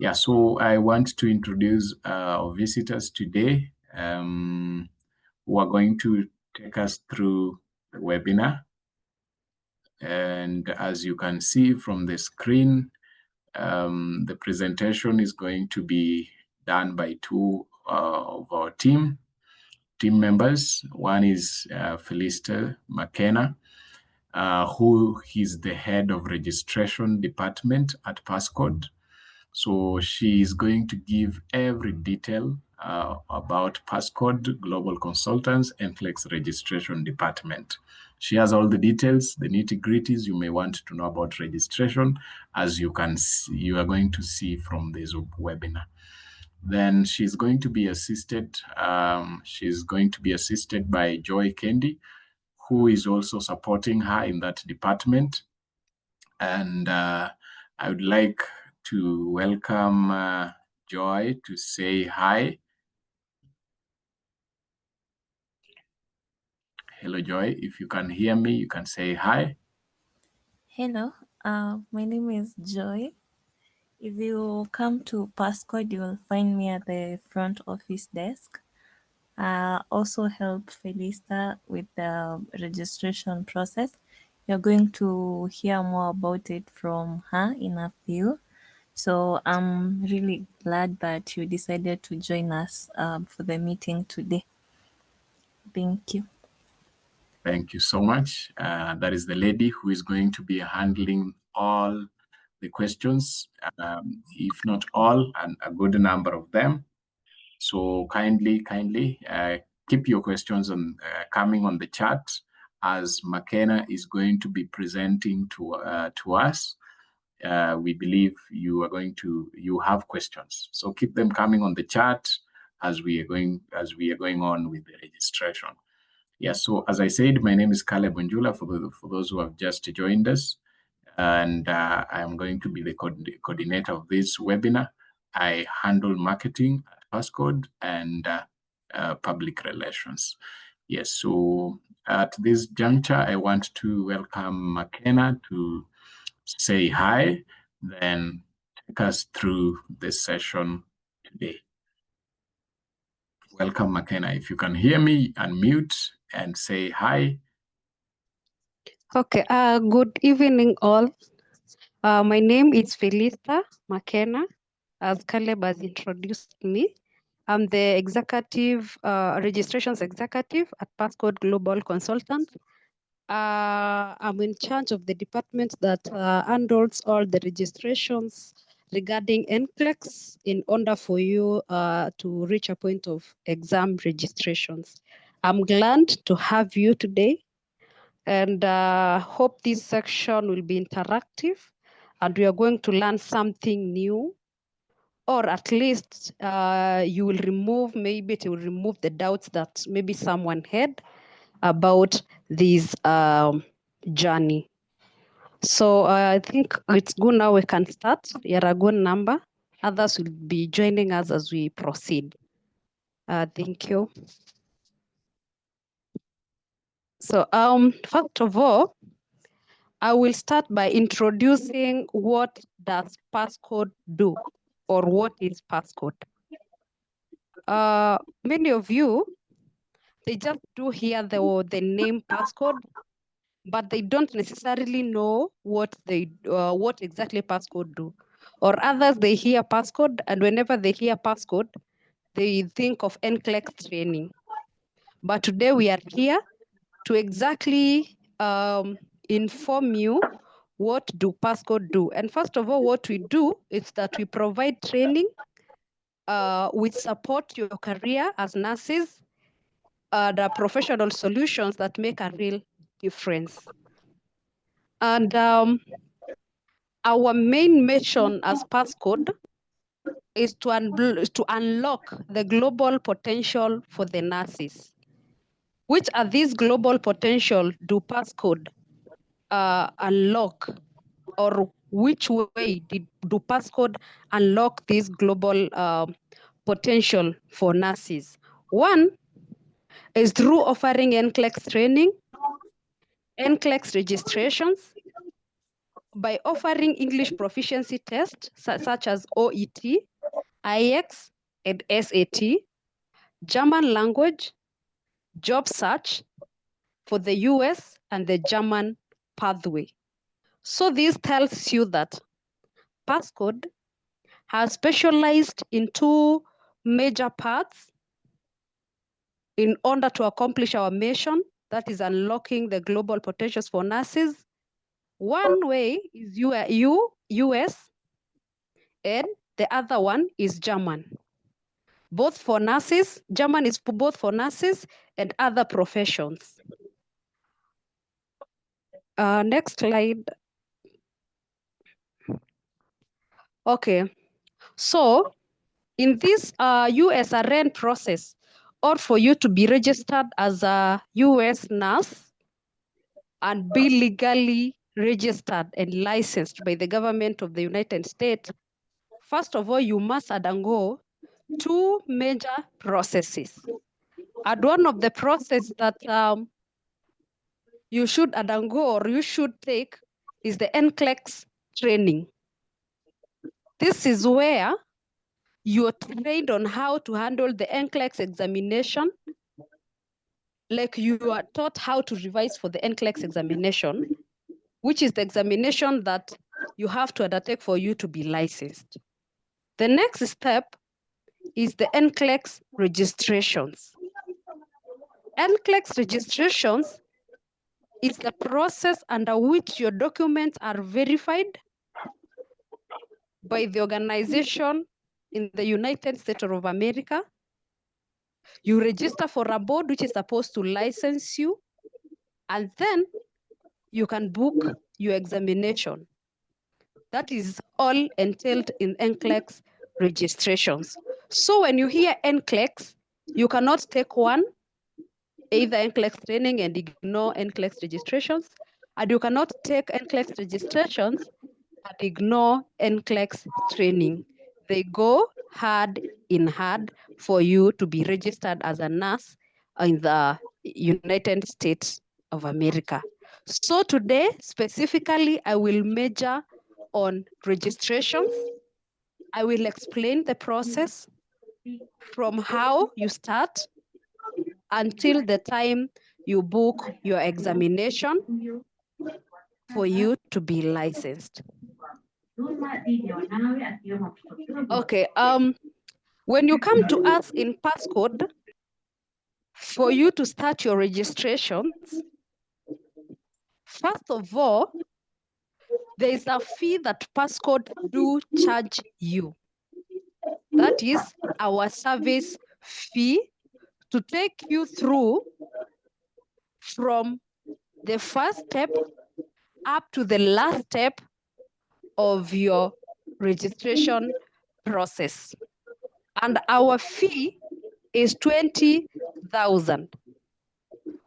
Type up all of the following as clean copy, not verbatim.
Yeah, so I want to introduce our visitors today who are going to take us through the webinar. And as you can see from the screen, the presentation is going to be done by two of our team members. One is Felista McKenna, who is the head of registration department at Passcode. So she is going to give every detail about Passcode Global Consultants and NCLEX Registration Department. She has all the details, the nitty-gritties you may want to know about registration, as you are going to see from this webinar. Then she's going to be assisted. By Joy Kendi, who is also supporting her in that department. And I would like to welcome Joy to say hi. Hello, Joy. If you can hear me, you can say hi. Hello, my name is Joy. If you come to Passcode, you will find me at the front office desk. Also help Felista with the registration process. You're going to hear more about it from her in a few. So I'm really glad that you decided to join us for the meeting today. Thank you. Thank you so much. That is the lady who is going to be handling all the questions, if not all, and a good number of them. So kindly keep your questions coming on the chat, as McKenna is going to be presenting to us. We believe you have questions, so keep them coming on the chat as we are going on with the registration. Yes. So as I said, my name is Caleb Bonjula for those who have just joined us, and I am going to be the coordinator of this webinar. I handle marketing at Passcode and public relations. Yes. So at this juncture, I want to welcome McKenna to say hi, then take us through this session today. Welcome, McKenna. If you can hear me, unmute and say hi. Okay, good evening all. My name is Felista McKenna, as Caleb has introduced me. I'm the executive, registrations executive at Passcode Global Consultants. I'm in charge of the department that handles all the registrations regarding NCLEX in order for you to reach a point of exam registrations. I'm glad to have you today, and hope this section will be interactive and we are going to learn something new, or at least you will remove, maybe it will remove the doubts that maybe someone had about this journey. So I think it's good now we can start. You're a good number. Others will be joining us as we proceed. Thank you. So first of all, I will start by introducing what does Passcode do, or what is Passcode. Many of you, they just do hear the name Passcode, but they don't necessarily know what exactly Passcode do. Or others, they hear Passcode, and whenever they hear Passcode, they think of NCLEX training. But today we are here to exactly inform you what do Passcode do. And first of all, what we do is that we provide training, we support your career as nurses, the professional solutions that make a real difference. And our main mission as Passcode is to unlock the global potential for the nurses. Which are these global potential do Passcode unlock, or which way do Passcode unlock this global potential for nurses? One is through offering NCLEX training, NCLEX registrations, by offering English proficiency tests such as OET, IELTS, and SAT, German language, job search for the US and the German pathway. So this tells you that Passcode has specialized in two major parts in order to accomplish our mission, that is unlocking the global potentials for nurses. One way is US, and the other one is German. Both for nurses, German is both for nurses and other professions. Next slide. Okay, so in this USRN process, or for you to be registered as a US nurse and be legally registered and licensed by the government of the United States, first of all, you must undergo two major processes. And one of the processes that you should undergo or you should take is the NCLEX training. This is where you're trained on how to handle the NCLEX examination, like you are taught how to revise for the NCLEX examination, which is the examination that you have to undertake for you to be licensed. The next step is the NCLEX registrations. NCLEX registrations is the process under which your documents are verified by the organization in the United States of America. You register for a board which is supposed to license you, and then you can book your examination. That is all entailed in NCLEX registrations. So when you hear NCLEX, you cannot take one, either NCLEX training and ignore NCLEX registrations, and you cannot take NCLEX registrations and ignore NCLEX training. They go hand in hand for you to be registered as a nurse in the United States of America. So today, specifically, I will major on registrations. I will explain the process from how you start until the time you book your examination for you to be licensed. Okay, when you come to us in Passcode, for you to start your registrations, first of all, there is a fee that Passcode do charge you. That is our service fee to take you through from the first step up to the last step of your registration process. And our fee is 20,000.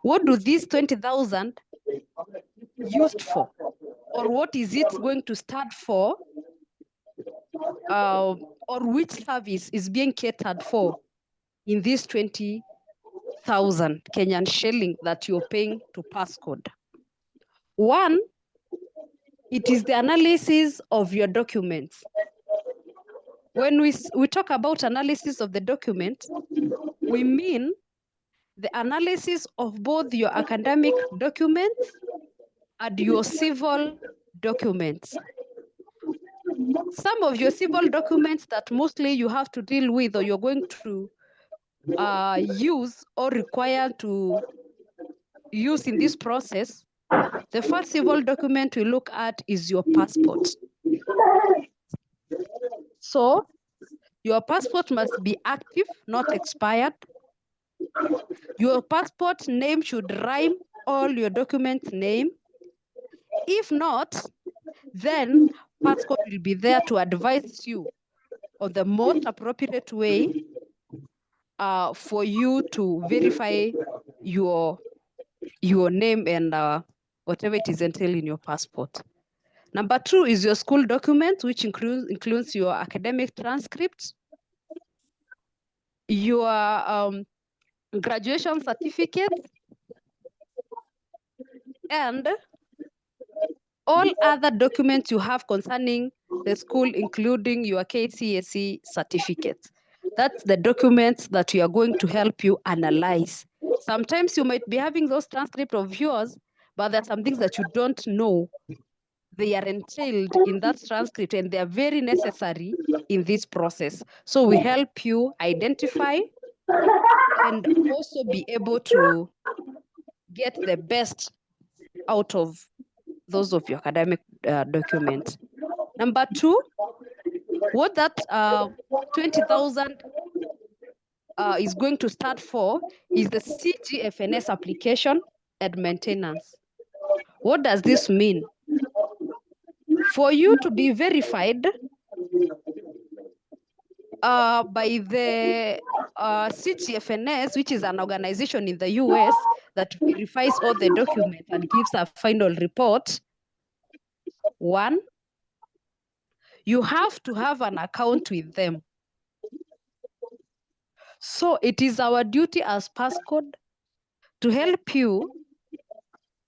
What do these 20,000 used for? Or what is it going to start for? Or which service is being catered for in this 20,000 Kenyan shilling that you're paying to Passcode? One, it is the analysis of your documents. When we talk about analysis of the document, we mean the analysis of both your academic documents and your civil documents. Some of your civil documents that mostly you have to deal with or you're going to use or require to use in this process, the first civil document we look at is your passport. So your passport must be active, not expired. Your passport name should rhyme all your document name. If not, then Passcode will be there to advise you on the most appropriate way for you to verify your name and whatever it is entailed in your passport. Number two is your school document, which includes your academic transcripts, your graduation certificate, and all other documents you have concerning the school, including your KCSE certificates. That's the documents that we are going to help you analyze. Sometimes you might be having those transcripts of yours, but there are some things that you don't know. They are entailed in that transcript and they are very necessary in this process. So we help you identify and also be able to get the best out of those of your academic documents. Number two, what that 20,000 is going to start for is the CGFNS application and maintenance. What does this mean? For you to be verified by the CGFNS, which is an organization in the US that verifies all the documents and gives a final report, one, you have to have an account with them. So it is our duty as Passcode to help you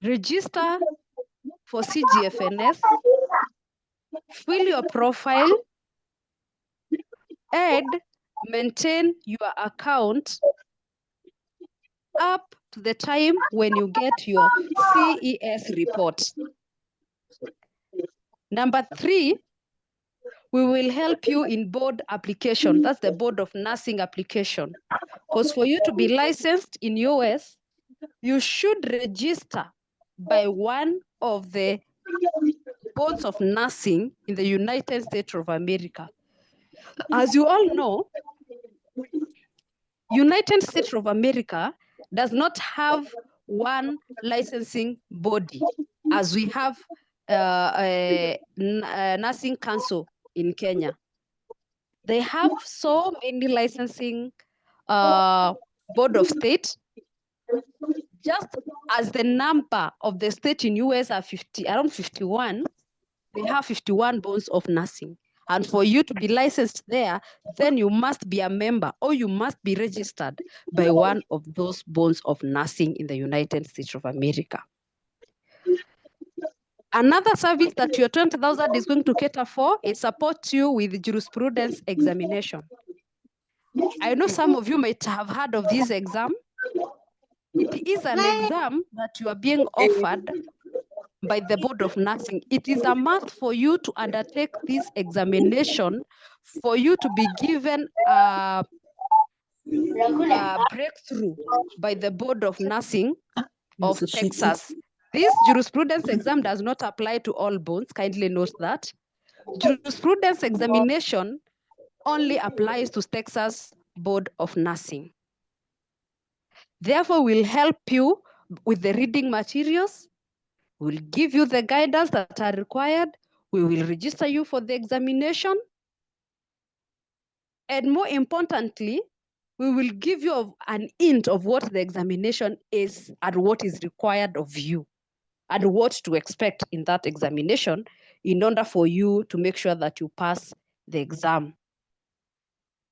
register for CGFNS, fill your profile, and maintain your account up to the time when you get your CES report. Number three, we will help you in board application. That's the Board of Nursing application. Because for you to be licensed in US, you should register by one of the boards of nursing in the United States of America. As you all know, United States of America does not have one licensing body as we have a nursing council in Kenya. They have so many licensing board of state, just as the number of the state in US are around 51, they have 51 boards of nursing. And for you to be licensed there, then you must be a member or you must be registered by one of those boards of nursing in the United States of America. Another service that your 20,000 is going to cater for is support you with jurisprudence examination. I know some of you might have heard of this exam. It is an exam that you are being offered by the Board of Nursing. It is a must for you to undertake this examination for you to be given a breakthrough by the Board of Nursing of Texas. This jurisprudence exam does not apply to all boards, kindly note that. Jurisprudence examination only applies to Texas Board of Nursing. Therefore, we'll help you with the reading materials. We'll give you the guidance that are required. We will register you for the examination. And more importantly, we will give you an hint of what the examination is and what is required of you and what to expect in that examination in order for you to make sure that you pass the exam.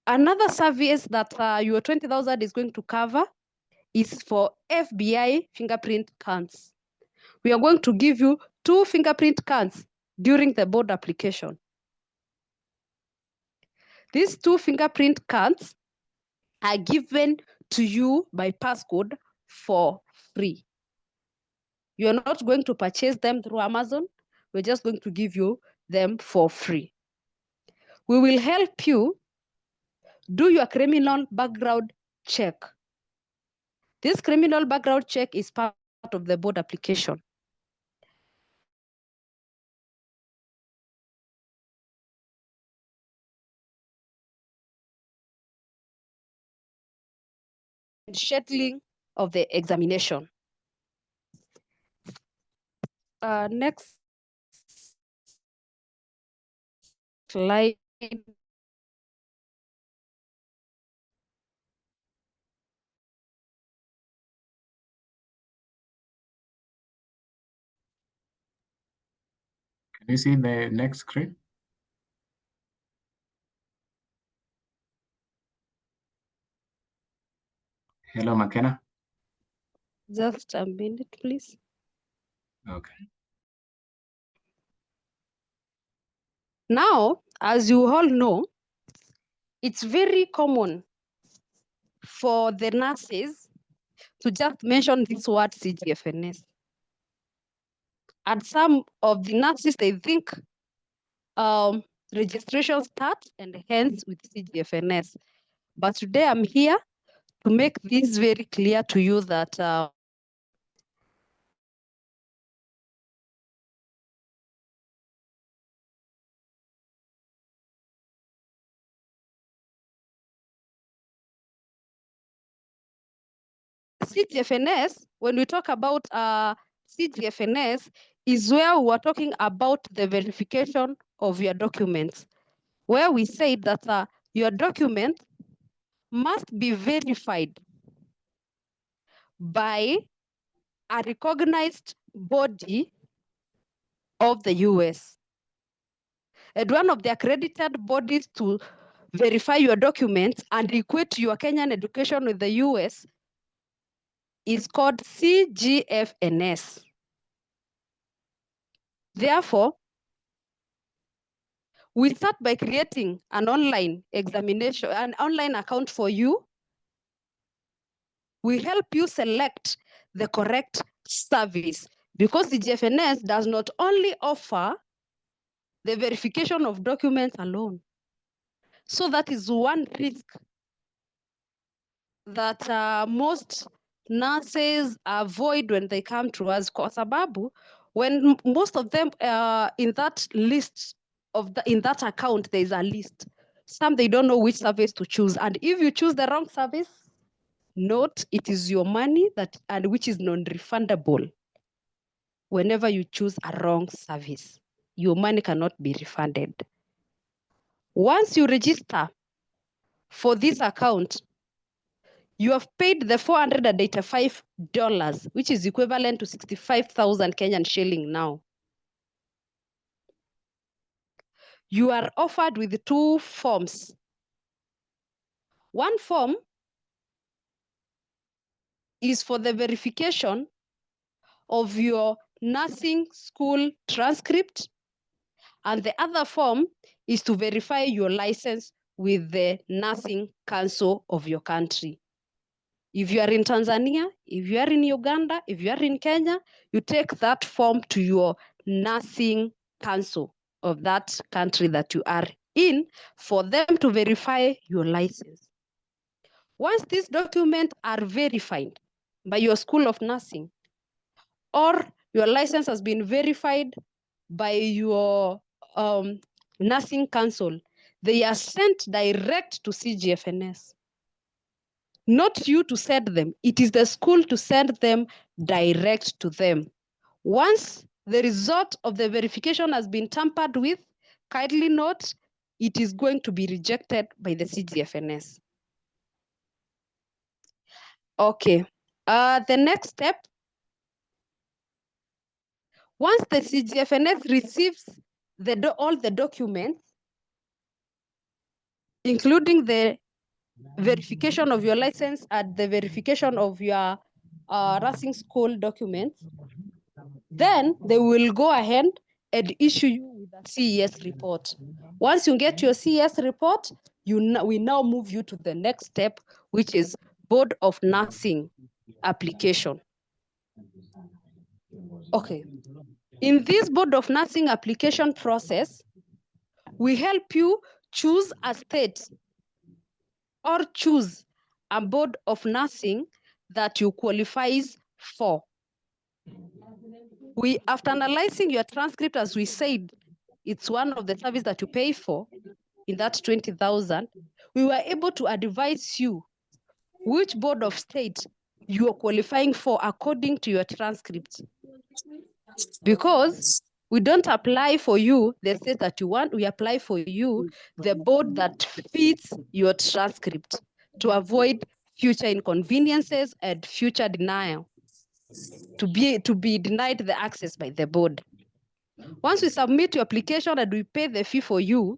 Another service that your 20,000 is going to cover is for FBI fingerprint scans. We are going to give you 2 fingerprint scans during the board application. These 2 fingerprint scans are given to you by Passcode for free. You're not going to purchase them through Amazon. We're just going to give you them for free. We will help you do your criminal background check. This criminal background check is part of the board application. Scheduling of the examination. Next slide. Can you see the next screen? Hello, McKenna. Just a minute, please. Okay. Now, as you all know, it's very common for the nurses to just mention this word CGFNS. And some of the nurses, they think registration starts and ends with CGFNS. But today I'm here to make this very clear to you that CGFNS, when we talk about CGFNS, is where we're talking about the verification of your documents, where we say that your document must be verified by a recognized body of the US. And one of the accredited bodies to verify your documents and equate your Kenyan education with the US is called CGFNS. Therefore, we start by creating an online examination, an online account for you. We help you select the correct service because the GFNS does not only offer the verification of documents alone. So that is one risk that most nurses avoid when they come to us, kwa sababu when most of them in that list in that account, there is a list. Some they don't know which service to choose, and if you choose the wrong service, note it is your money and which is non-refundable. Whenever you choose a wrong service, your money cannot be refunded. Once you register for this account, you have paid the $485, which is equivalent to 65,000 Kenyan shilling now. You are offered with 2 forms. One form is for the verification of your nursing school transcript, and the other form is to verify your license with the Nursing Council of your country. If you are in Tanzania, if you are in Uganda, if you are in Kenya, you take that form to your Nursing Council of that country that you are in for them to verify your license. Once these documents are verified by your School of Nursing, or your license has been verified by your Nursing Council, they are sent direct to CGFNS. Not you to send them, it is the school to send them direct to them. Once the result of the verification has been tampered with, kindly note, it is going to be rejected by the CGFNS. Okay, the next step, once the CGFNS receives all the documents, including the verification of your license and the verification of your nursing school documents, then they will go ahead and issue you with a CES report. Once you get your CES report, we now move you to the next step, which is Board of Nursing application. Okay. In this Board of Nursing application process, we help you choose a state or choose a Board of Nursing that you qualifies for. After analyzing your transcript, as we said, it's one of the services that you pay for in that 20,000, we were able to advise you which board of state you are qualifying for according to your transcript. Because we don't apply for you the state that you want, we apply for you the board that fits your transcript to avoid future inconveniences and future denial, to be denied the access by the board. Once we submit your application and we pay the fee for you,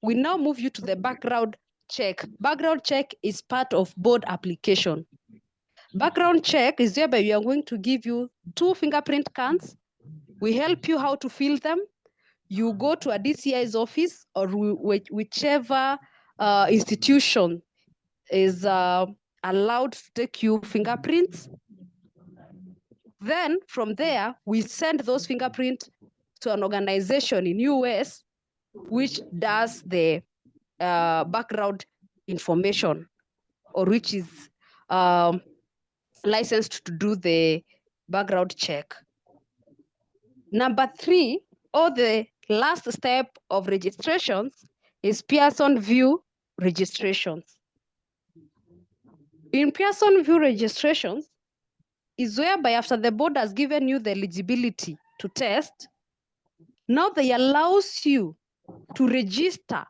we now move you to the background check. Background check is part of board application. Background check is whereby we are going to give you 2 fingerprint scans. We help you how to fill them. you go to a DCI's office or whichever institution is allowed to take you fingerprints. Then from there, we send those fingerprints to an organization in US, which does the background information, or which is licensed to do the background check. Number 3, or the last step of registrations, is Pearson VUE registrations. In Pearson VUE registrations is whereby after the board has given you the eligibility to test, now they allows you to register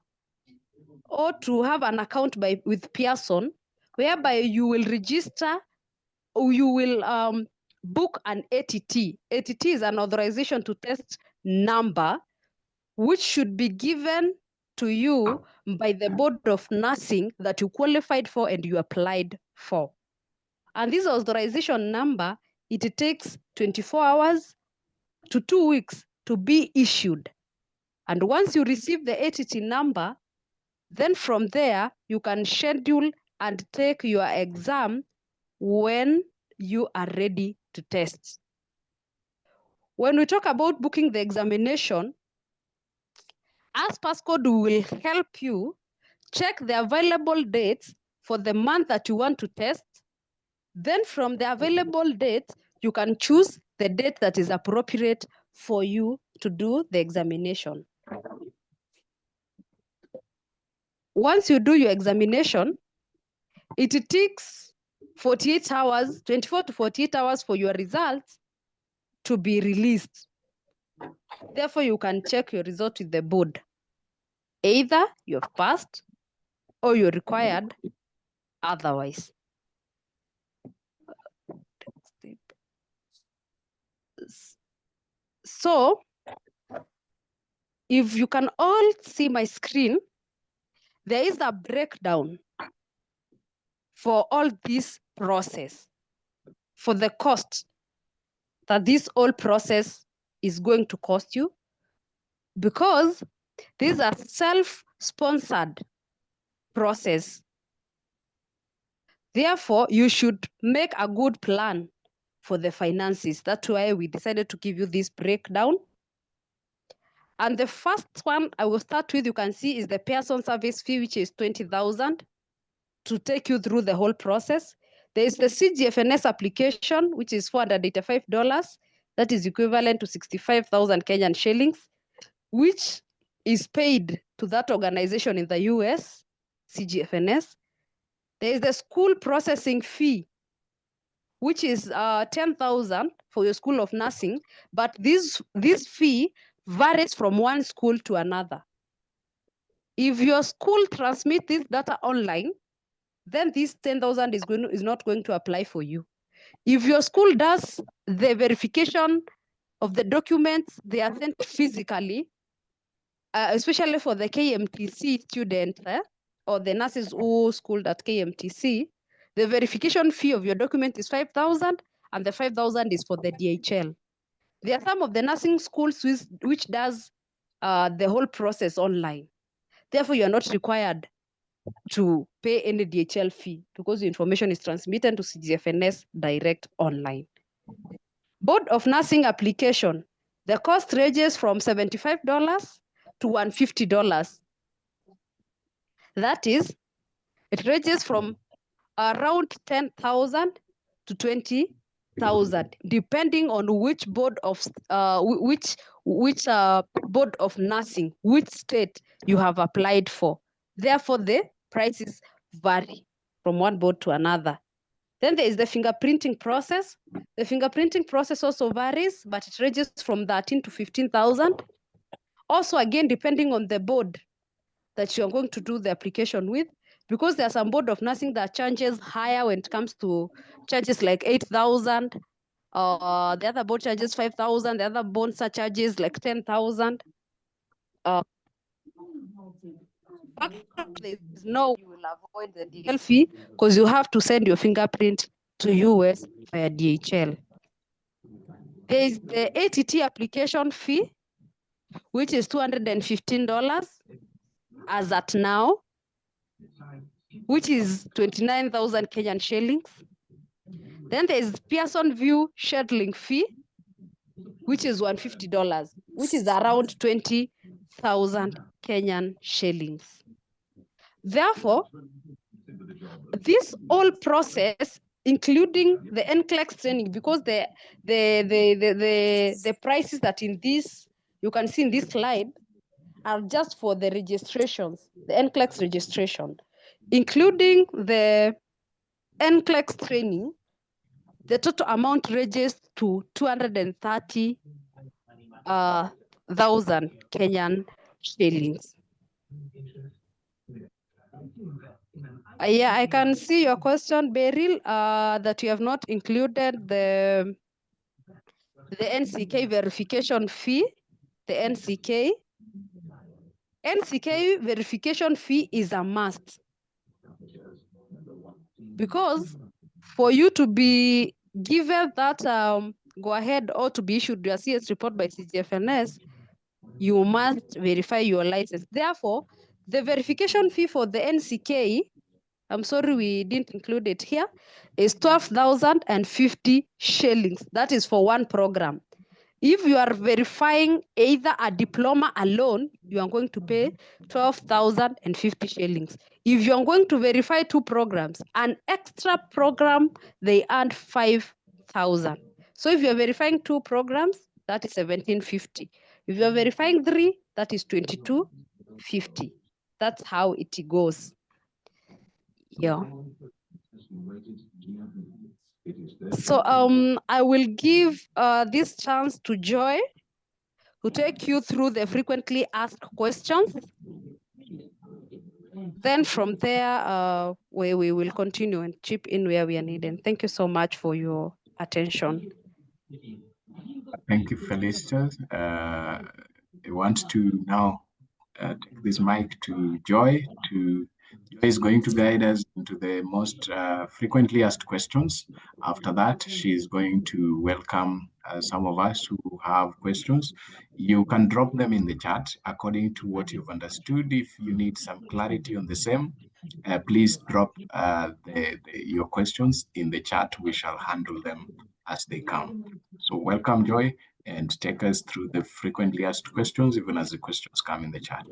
or to have an account with Pearson, whereby you will register or you will book an ATT. ATT is an authorization to test number, which should be given to you by the Board of Nursing that you qualified for and you applied for. And this authorization number, it takes 24 hours to 2 weeks to be issued. And once you receive the ATT number, then from there, you can schedule and take your exam when you are ready to test. When we talk about booking the examination, as Passcode will help you check the available dates for the month that you want to test. Then from the available dates, you can choose the date that is appropriate for you to do the examination. Once you do your examination, it takes 48 hours, 24 to 48 hours for your results to be released. Therefore, you can check your result with the board. Either you've passed or you're required otherwise. So, if you can all see my screen, there is a breakdown for all this process, for the cost that this whole process is going to cost you, because these are self-sponsored process. Therefore, you should make a good plan for the finances. That's why we decided to give you this breakdown. And the first one I will start with, you can see, is the Pearson service fee, which is 20,000 to take you through the whole process. There is the CGFNS application, which is $485. That is equivalent to 65,000 Kenyan shillings, which is paid to that organization in the US, CGFNS. There is the school processing fee, which is 10,000 for your School of Nursing, but this fee varies from one school to another. If your school transmits this data online, then this 10,000 is not going to apply for you. If your school does the verification of the documents, they are sent physically, especially for the KMTC student or the nurses who schooled at KMTC, the verification fee of your document is 5,000, and the 5,000 is for the DHL. There are some of the nursing schools which does the whole process online. Therefore, you are not required to pay any DHL fee because the information is transmitted to CGFNS direct online. Board of Nursing application, the cost ranges from $75 to $150. That is, it ranges from around 10,000 to 20,000, depending on which board of board of nursing, which state you have applied for. Therefore, the prices vary from one board to another. Then there is the fingerprinting process. The fingerprinting process also varies, but it ranges from 13 to 15,000. Also, again, depending on the board that you're going to do the application with, because there are some board of nursing that charges higher when it comes to charges like 8,000. The other board charges 5,000. The other board charges like 10,000. There is no, you will avoid the DHL fee because you have to send your fingerprint to US via DHL. There is the ATT application fee, which is $215 as at now, which is 29,000 Kenyan shillings. Then there's Pearson View scheduling fee, which is $150, which is around 20,000 Kenyan shillings. Therefore, this whole process, including the NCLEX training, because the prices that in this you can see in this slide are just for the registrations, the NCLEX registration, including the NCLEX training. The total amount ranges to 230,000 Kenyan shillings. Yeah, I can see your question, Beryl, that you have not included the NCK verification fee, the NCK. NCK verification fee is a must, because for you to be given that go ahead or to be issued your CS report by CGFNS, you must verify your license. Therefore, the verification fee for the NCK, I'm sorry we didn't include it here, is 12,050 shillings. That is for one program. If you are verifying either a diploma alone, you are going to pay 12,050 shillings. If you are going to verify two programs, an extra program, they earn 5,000. So if you are verifying two programs, that is 1,750. If you are verifying three, that is 2,250. That's how it goes. Yeah. So I will give this chance to Joy to take you through the frequently asked questions. Then from there, we will continue and chip in where we are needed. Thank you so much for your attention. Thank you, Felicitas. I want to now take this mic to Joy. Joy is going to guide us into the most frequently asked questions. After that, she's going to welcome some of us who have questions. You can drop them in the chat according to what you've understood. If you need some clarity on the same, please drop your questions in the chat. We shall handle them as they come. So welcome, Joy, and take us through the frequently asked questions, even as the questions come in the chat.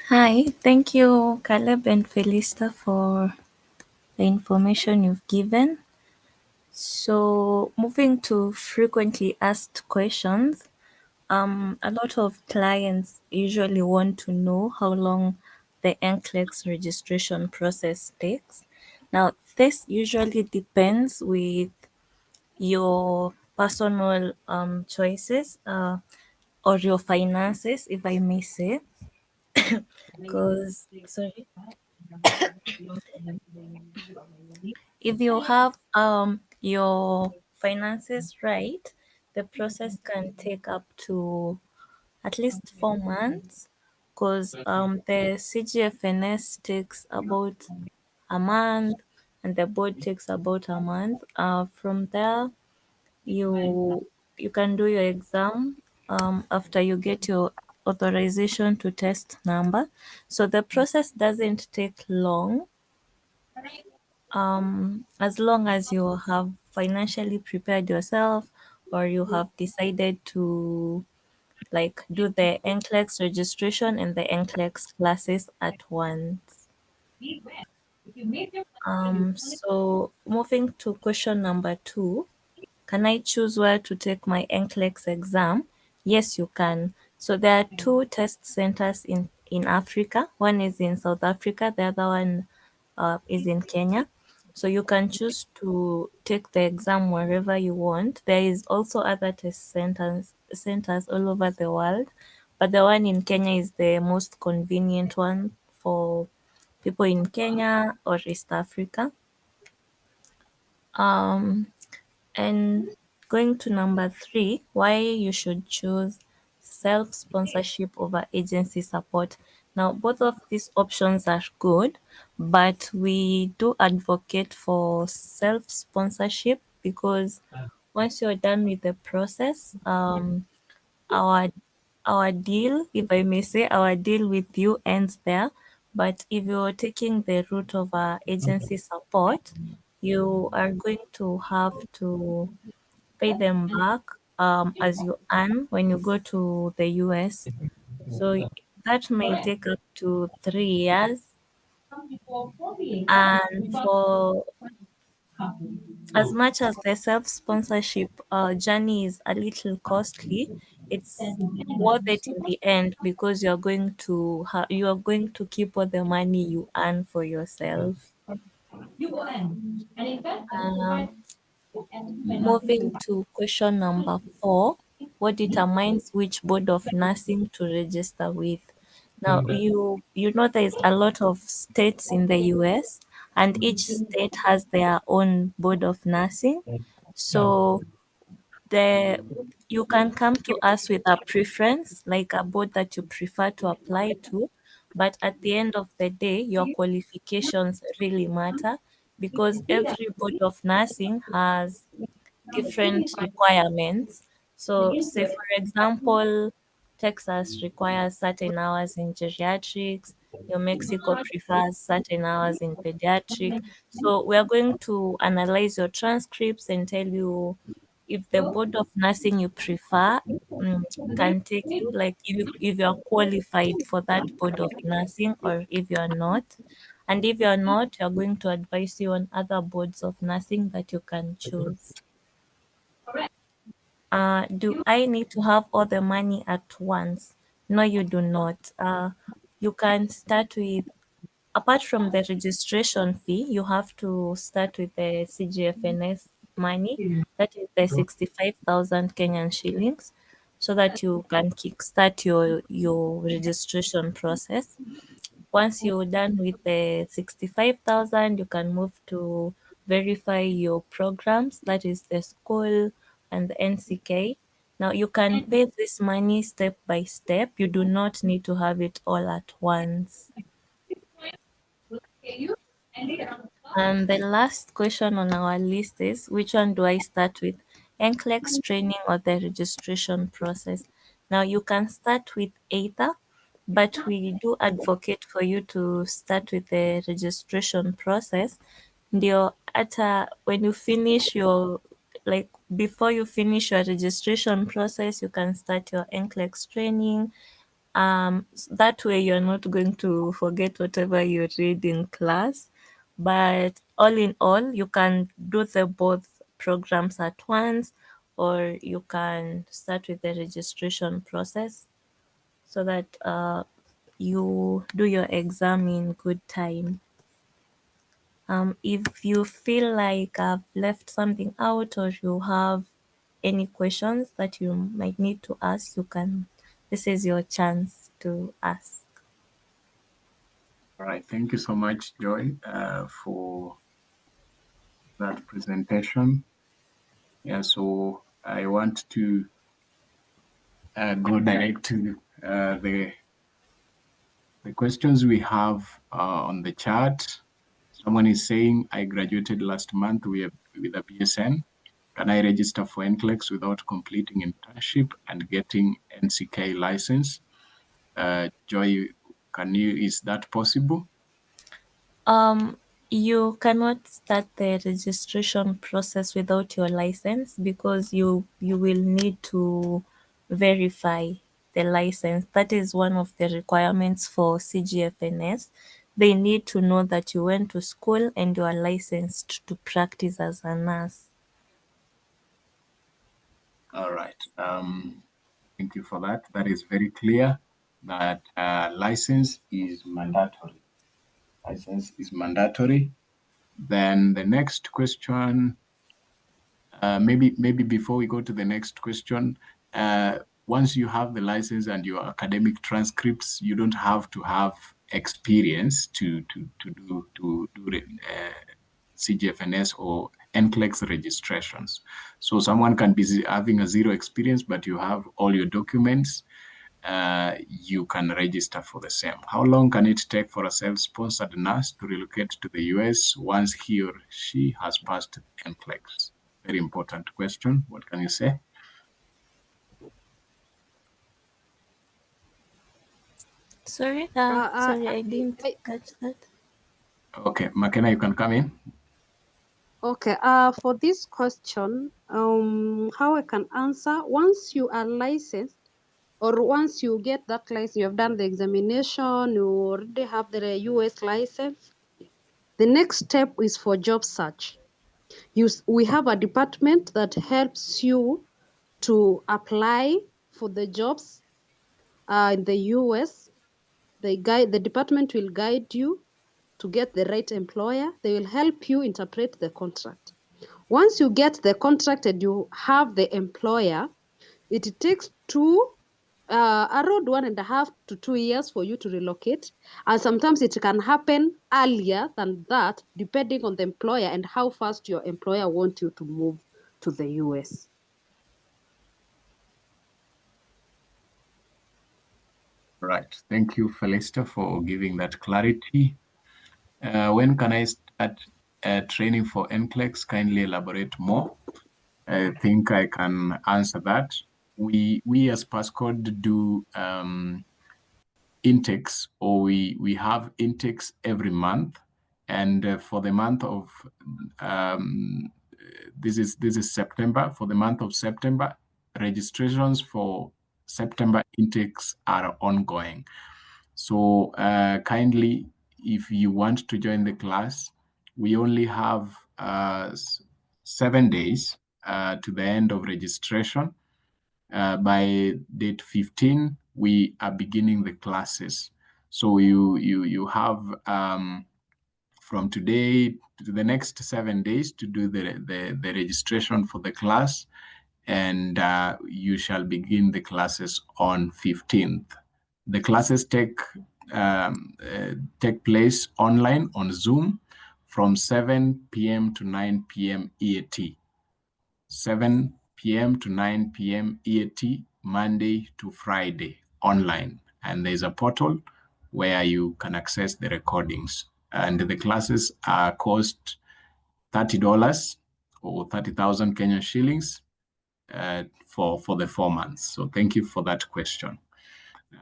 Hi, thank you, Caleb and Felista, for the information you've given. So moving to frequently asked questions, a lot of clients usually want to know how long the NCLEX registration process takes. Now, this usually depends with your personal choices or your finances, if I may say. Because, sorry, if you have your finances right, the process can take up to at least 4 months, because the CGFNS takes about a month and the board takes about a month. From there, you can do your exam after you get your authorization to test number. So the process doesn't take long, as long as you have financially prepared yourself or you have decided to like do the NCLEX registration and the NCLEX classes at once. So moving to question number 2, can I choose where to take my NCLEX exam? Yes, you can. So there are two test centers in Africa. One is in South Africa, the other one is in Kenya. So you can choose to take the exam wherever you want. There is also other test centers all over the world, but the one in Kenya is the most convenient one for people in Kenya or East Africa. And going to number 3, why you should choose self-sponsorship over agency support. Now, both of these options are good, but we do advocate for self-sponsorship because once you're done with the process, our our deal, if I may say, our deal with you ends there. But if you're taking the route of agency support, you are going to have to pay them back as you earn when you go to the US. So that may take up to 3 years. And for as much as the self-sponsorship journey is a little costly, it's worth it in the end because you are going to keep all the money you earn for yourself. Um, Moving to question number 4, what determines which board of nursing to register with? Now, you know there is a lot of states in the US, and each state has their own board of nursing. So the you can come to us with a preference, like a board that you prefer to apply to, but at the end of the day, your qualifications really matter because every board of nursing has different requirements. So, say for example, Texas requires certain hours in geriatrics, New Mexico prefers certain hours in pediatric. So, we are going to analyze your transcripts and tell you if the board of nursing you prefer can take you, like if you're qualified for that board of nursing or if you're not. And if you're not, you're going to advise you on other boards of nursing that you can choose. Do I need to have all the money at once? No, you do not. You can start with, apart from the registration fee, you have to start with the CGFNS money, that is the 65,000 Kenyan shillings, so that you can kickstart your registration process. Once you're done with the 65,000, you can move to verify your programs, that is the school and the NCK. Now you can pay this money step by step. You do not need to have it all at once. And the last question on our list is, which one do I start with? NCLEX training or the registration process? Now you can start with either, but we do advocate for you to start with the registration process. Ndio hata when you finish your, like before you finish your registration process, you can start your NCLEX training. That way you're not going to forget whatever you read in class. But all in all, you can do the both programs at once, or you can start with the registration process so that you do your exam in good time. If you feel like I've left something out or you have any questions that you might need to ask, this is your chance to ask. All right. Thank you so much, Joy, for that presentation. Yeah, so I want to go direct to the questions we have on the chat. Someone is saying, I graduated last month with a BSN. Can I register for NCLEX without completing internship and getting NCK license? Joy, is that possible? You cannot start the registration process without your license because you will need to verify the license. That is one of the requirements for CGFNS. They need to know that you went to school and you are licensed to practice as a nurse. All right. Thank you for that. That is very clear that license is mandatory. License is mandatory. Then the next question, maybe before we go to the next question, once you have the license and your academic transcripts, you don't have to have experience to do CGFNS or NCLEX registrations. So someone can be having a zero experience, but you have all your documents. you can register for the same. How long can it take for a self-sponsored nurse to relocate to the US once he or she has passed NCLEX? Very important question. What can you say? Sorry, I didn't catch that. Okay, McKenna, you can come in. Okay, for this question, how I can answer, once you are licensed, or once you get that license, you have done the examination, you already have the US license, the next step is for job search. We have a department that helps you to apply for the jobs in the US. The department will guide you to get the right employer. They will help you interpret the contract. Once you get the contract and you have the employer, it takes around 1.5 to 2 years for you to relocate. And sometimes it can happen earlier than that, depending on the employer and how fast your employer wants you to move to the US. Right. Thank you, Felista, for giving that clarity. When can I start training for NCLEX? Kindly elaborate more. I think I can answer that. We as Passcode do intakes, or we have intakes every month, and for the month of this is September. For the month of September, registrations for September intakes are ongoing. So kindly, if you want to join the class, we only have 7 days to the end of registration. By date 15, we are beginning the classes. So you have from today to the next 7 days to do the registration for the class, and you shall begin the classes on 15th. The classes take place online on Zoom from 7 p.m. to 9 p.m. EAT. 7 p.m. to 9 p.m. EAT, Monday to Friday, online. And there's a portal where you can access the recordings. And the classes cost $30 or 30,000 Kenyan shillings for the 4 months. So thank you for that question.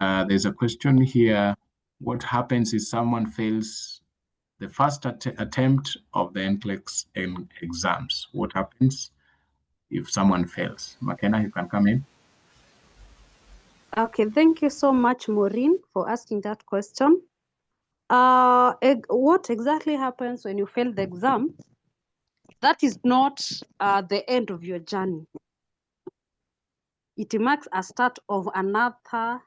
There's a question here. What happens if someone fails the first attempt of the NCLEX exams? What happens if someone fails? McKenna, you can come in. Okay, thank you so much, Maureen, for asking that question. What exactly happens when you fail the exam? That is not the end of your journey. It marks a start of another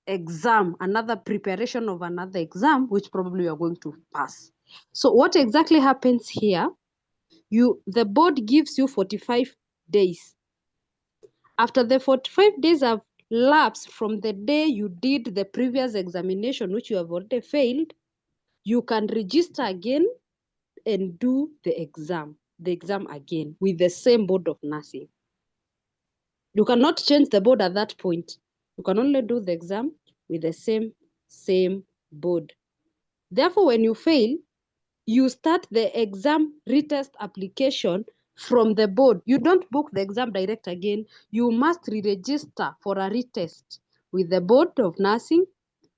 exam, another preparation of another exam, which probably you are going to pass. So what exactly happens here? The board gives you 45 days. After the 45 days have lapsed from the day you did the previous examination, which you have already failed, you can register again and do the exam again with the same board of nursing. You cannot change the board at that point. You can only do the exam with the same board. Therefore, when you fail, you start the exam retest application from the board. You don't book the exam direct again. You must re-register for a retest with the board of nursing.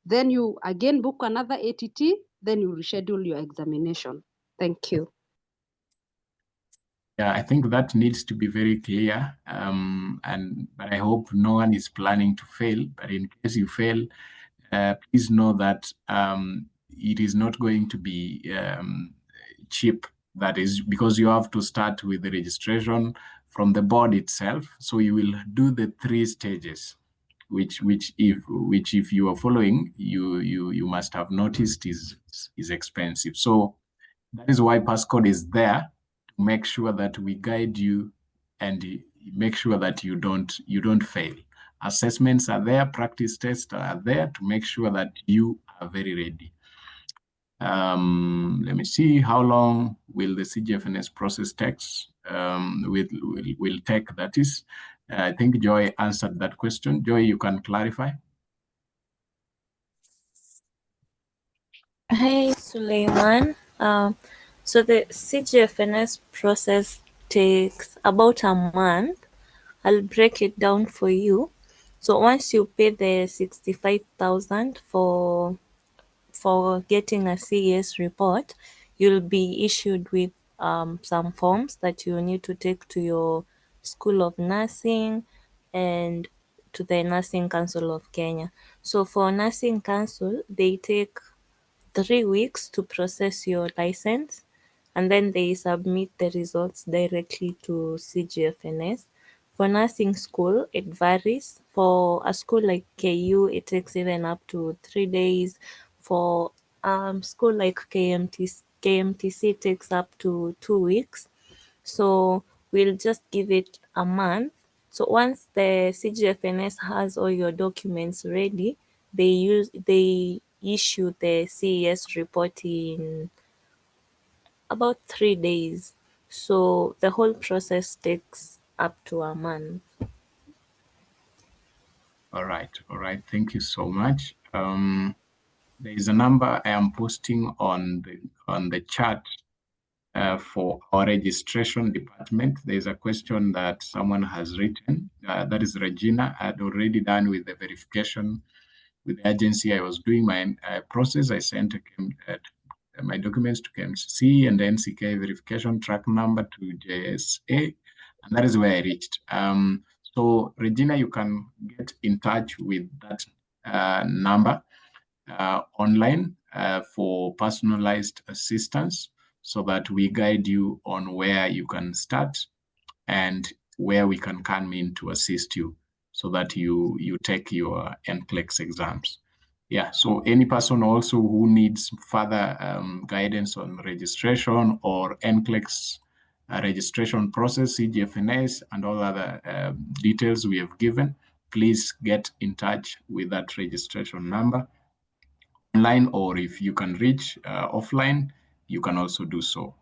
Then you again book another ATT. Then you reschedule your examination. Thank you. Yeah, I think that needs to be very clear. But I hope no one is planning to fail. But in case you fail, please know that it is not going to be cheap. That is because you have to start with the registration from the board itself. So you will do the 3 stages, which if you are following, you must have noticed is expensive. So that is why Passcode is there, to make sure that we guide you and make sure that you don't fail. Assessments are there, practice tests are there to make sure that you are very ready. Let me see, how long will the CGFNS process takes? Will take, that is. I think Joy answered that question. Joy, you can clarify. Hey, Suleiman. So the CGFNS process takes about a month. I'll break it down for you. So once you pay the 65,000 for getting a CES report, you'll be issued with some forms that you need to take to your School of Nursing and to the Nursing Council of Kenya. So for Nursing Council, they take 3 weeks to process your license, and then they submit the results directly to CGFNS. For nursing school, it varies. For a school like KU, it takes even up to 3 days. For school like KMTC takes up to 2 weeks. So we'll just give it a month. So once the CGFNS has all your documents ready, they issue the CES report in about 3 days. So the whole process takes up to a month. All right. Thank you so much. There is a number I am posting on the chat for our registration department. There's a question that someone has written. That is Regina. I had already done with the verification with the agency. I was doing my process. I sent my documents to KMC and the NCK verification track number to JSA, and that is where I reached. So Regina, you can get in touch with that number online for personalized assistance, so that we guide you on where you can start and where we can come in to assist you, so that you take your NCLEX exams. Yeah, so any person also who needs further guidance on registration or NCLEX registration process, CGFNS, and all other details we have given, please get in touch with that registration number online, or if you can reach offline, you can also do so.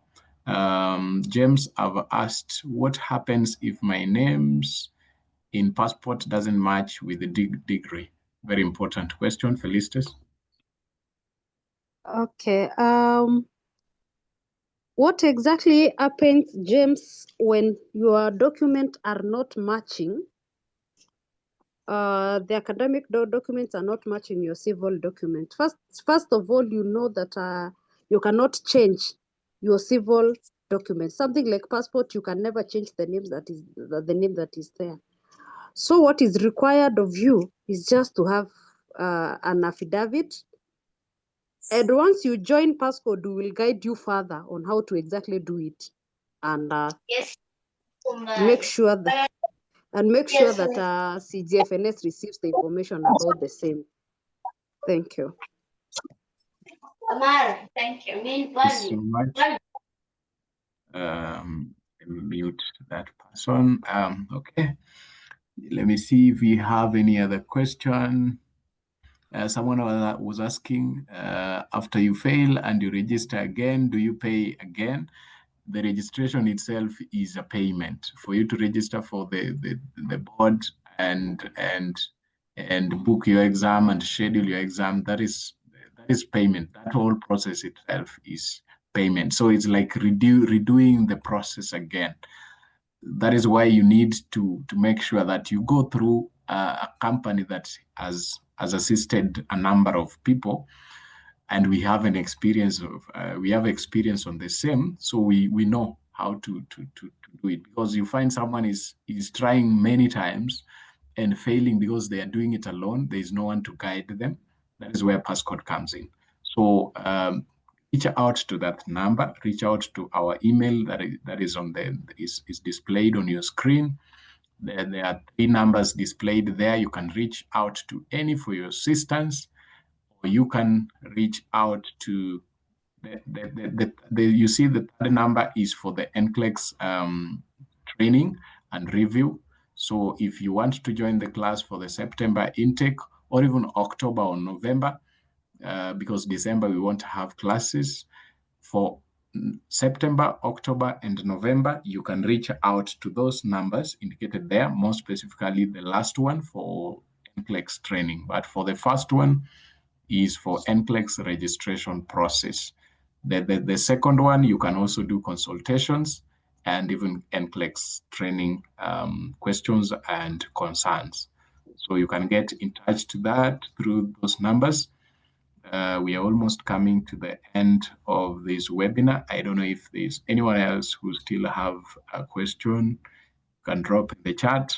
James, I've asked, what happens if my name's in passport doesn't match with the degree? Very important question, Felicitas. Okay. What exactly happens, James, when your documents are not matching? The academic documents are not matching your civil document. First of all, you know that you cannot change your civil document. Something like passport, you can never change the name that is there. So what is required of you is just to have an affidavit. And once you join Passcode, we will guide you further on how to exactly do it, and make sure that CGFNS receives the information about the same. Thank you. Thank you so much. Mute that person. Okay. Let me see if we have any other question. Someone was asking, after you fail and you register again, do you pay again? The registration itself is a payment for you to register for the board and book your exam and schedule your exam. That is payment. That whole process itself is payment. So it's like redoing the process again. That is why you need to make sure that you go through a company that has assisted a number of people, and we have an experience of we have experience on the same, so we know how to do it. Because you find someone is trying many times and failing because they are doing it alone. There is no one to guide them. That is where Passcode comes in. So reach out to that number. Reach out to our email that is on is displayed on your screen. There are 3 numbers displayed there. You can reach out to any for your assistance, or you can reach out to you see the third number is for the NCLEX training and review. So if you want to join the class for the September intake, or even October or November, because December we won't have classes, for September, October, and November, you can reach out to those numbers indicated there, more specifically the last one for NCLEX training. But for the first one is for NCLEX registration process. The second one, you can also do consultations and even NCLEX training questions and concerns. So you can get in touch to that through those numbers. We are almost coming to the end of this webinar. I don't know if there's anyone else who still have a question. You can drop in the chat,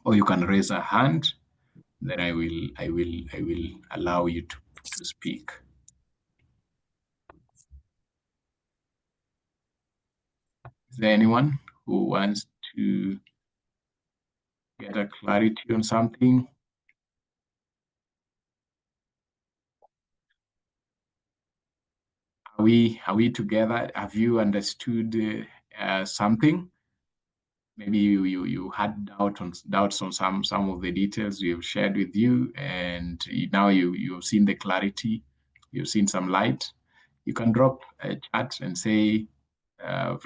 or you can raise a hand. Then I will allow you to speak. Is there anyone who wants to get a clarity on something? Are we together? Have you understood something? Maybe you had doubts on some of the details we have shared with you, and now you've seen the clarity, you've seen some light. You can drop a chat and say, I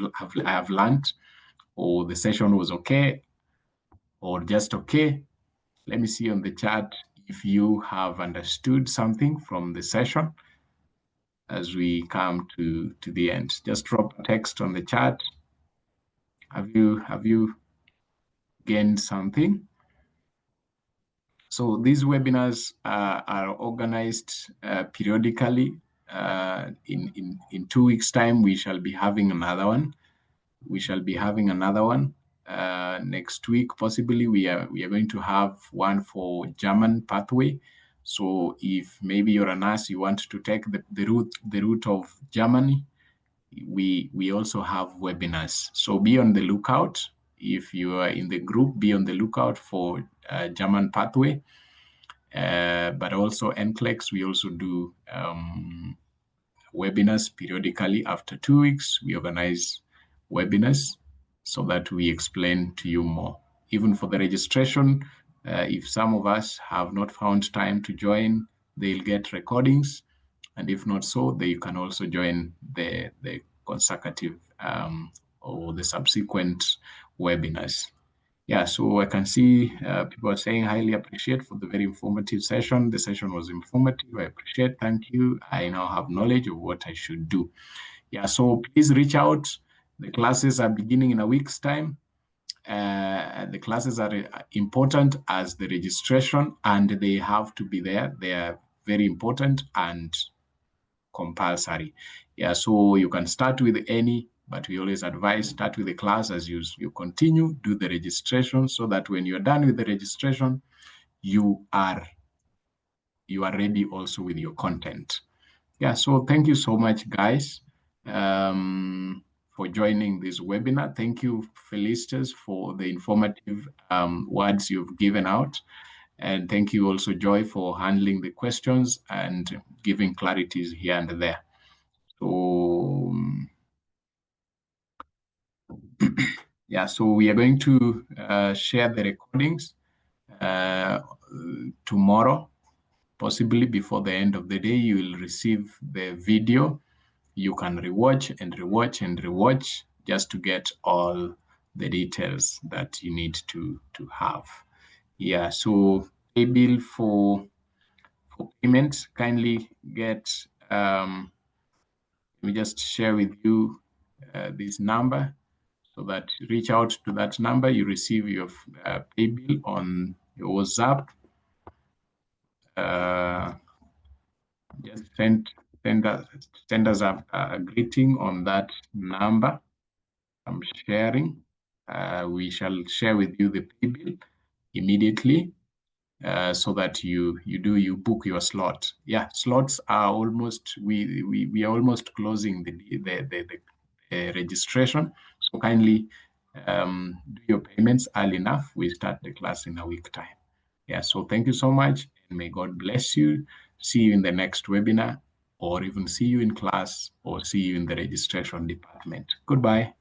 have learned, or the session was okay, or just okay. Let me see on the chat if you have understood something from the session as we come to the end. Just drop a text on the chat. Have you gained something? So these webinars are organized periodically. In 2 weeks' time, we shall be having another one. Next week, possibly we are going to have one for German pathway. So if maybe you're a nurse, you want to take the route of Germany, we also have webinars. So be on the lookout. If you are in the group, be on the lookout for German pathway. But also NCLEX, we also do webinars periodically. After 2 weeks, we organize webinars so that we explain to you more. Even for the registration, if some of us have not found time to join, they'll get recordings. And if not so, they can also join the consecutive or the subsequent webinars. Yeah, so I can see people are saying highly appreciate for the very informative session. The session was informative. I appreciate. Thank you. I now have knowledge of what I should do. Yeah, so please reach out. The classes are beginning in a week's time. The classes are important as the registration, and they have to be there. They are very important and compulsory. Yeah, so you can start with any, but we always advise start with the class as you continue, do the registration so that when you're done with the registration, you are ready also with your content. Yeah, so thank you so much, guys, for joining this webinar. Thank you, Felicitas, for the informative words you've given out. And thank you also, Joy, for handling the questions and giving clarities here and there. So, yeah, so we are going to share the recordings tomorrow. Possibly before the end of the day, you will receive the video. You can rewatch and rewatch and rewatch just to get all the details that you need to have. Yeah, so pay bill for payment, kindly get, let me just share with you this number so that reach out to that number. You receive your pay bill on your WhatsApp. Just send us a greeting on that number I'm sharing. We shall share with you the pay bill immediately so that you book your slot. Yeah, slots are almost, we are almost closing the registration. So kindly do your payments early enough. We start the class in a week time. Yeah, so thank you so much, and may God bless you. See you in the next webinar, or even see you in class, or see you in the registration department. Goodbye.